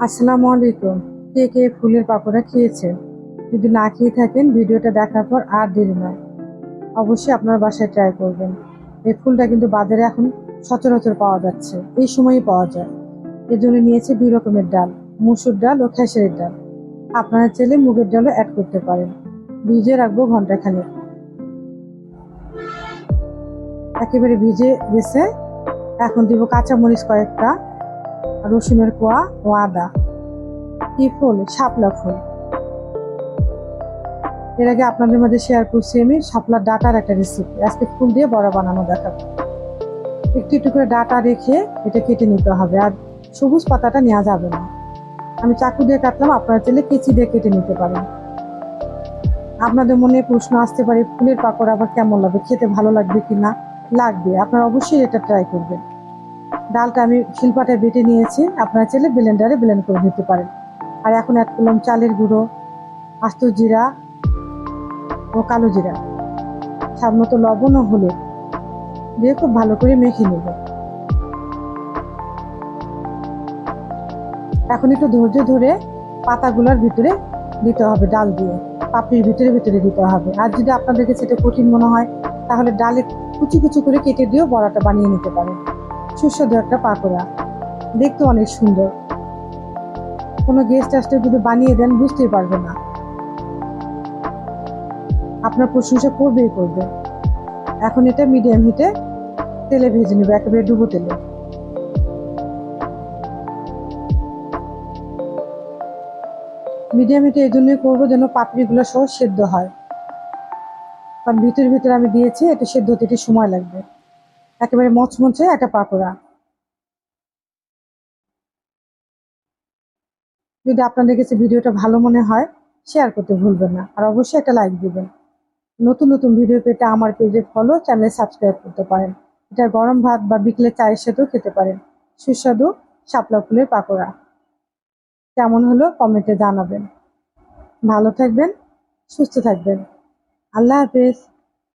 আসসালামু আলাইকুম। কে কে ফুলের পাকোড়া খেয়েছেন? যদি না খেয়ে থাকেন ভিডিওটা দেখার পর আর দেরি নয়, অবশ্যই আপনার বাসায় ট্রাই করবেন। এই ফুলটা কিন্তু বাজারে এখন সচরাচর পাওয়া যাচ্ছে, এই সময়ই পাওয়া যায়। এর জন্য নিয়েছি দুই রকমের ডাল, মসুর ডাল ও খেসারির ডাল। আপনারা চাইলে মুগের ডালও অ্যাড করতে পারেন। ভিজিয়ে রাখবো ঘন্টাখানেক। একেবারে ভিজে গেছে। এখন দিব কাঁচামরিচ কয়েকটা, রসুনের কোয়া ও আদা। কি ফুল? শাপলা ফুল। এর আগে আপনাদের মাঝে শেয়ার করছি আমি শাপলার ডাটার একটা রেসিপি। আজকে ফুল দিয়ে বড়া বানানো দেখাবো। একটু একটু করে ডাটা রেখে এটা কেটে নিতে হবে, আর সবুজ পাতাটা নেওয়া যাবে না। আমি চাকু দিয়ে কাটলাম, আপনারা চাইলে কেচি দিয়ে কেটে নিতে পারেন। আপনাদের মনে প্রশ্ন আসতে পারে ফুলের পাকোড়া আবার কেমন লাগবে, খেতে ভালো লাগবে কি না? লাগবে, আপনারা অবশ্যই এটা ট্রাই করবেন। ডালটা আমি শিলপাটায় বেটে নিয়েছি, আপনারা চাইলে ব্লেন্ডারে ব্লেন্ড করে নিতে পারেন। আর এখন অ্যাড করলাম চালের গুঁড়ো, আস্ত জিরা ও কালো জিরা, স্বাদ মতো লবণ ও হলুদ দিয়ে খুব ভালো করে মেখে নেব। এখন একটু ধৈর্য ধরে পাতাগুলোর ভিতরে দিতে হবে, ডাল দিয়ে পাপড়ির ভিতরে ভিতরে দিতে হবে। আর যদি আপনাদেরকে সেটা কঠিন মনে হয়, তাহলে ডালে কুচি কুচি করে কেটে দিয়েও বড়াটা বানিয়ে নিতে পারেন। সুস্বাদু একটা পাকোড়া, দেখতে অনেক সুন্দর। কোনো গেস্ট আসলে যদি বানিয়ে দেন বুঝতেই পারবে না, আপনার প্রশংসা করবেই করবে। এখন এটা মিডিয়াম হিটে তেলে ভেজে নেবে, একেবারে ডুবো তেলে। মিডিয়াম হিটে এই জন্যই করবো যেন পাপড়িগুলো সহ সেদ্ধ হয়, কারণ ভিতরে ভিতরে আমি দিয়েছি, এটা সেদ্ধ হতে একটু সময় লাগবে। একেবারে মচমচে একটা পাকোড়া। যদি আপনাদের কাছে ভিডিওটা ভালো মনে হয়, শেয়ার করতে ভুলবেন না, আর অবশ্যই একটা লাইক দিবেন। নতুন নতুন ভিডিও পেতে আমার পেজে ফলো, চ্যানেল সাবস্ক্রাইব করতে পারেন। এটা গরম ভাত বা বিকেলে চায়ের সাথেও খেতে পারেন। সুস্বাদু শাপলা ফুলের পাকোড়া। কেমন হলো কমেন্টে জানাবেন। ভালো থাকবেন, সুস্থ থাকবেন। আল্লাহ হাফেজ।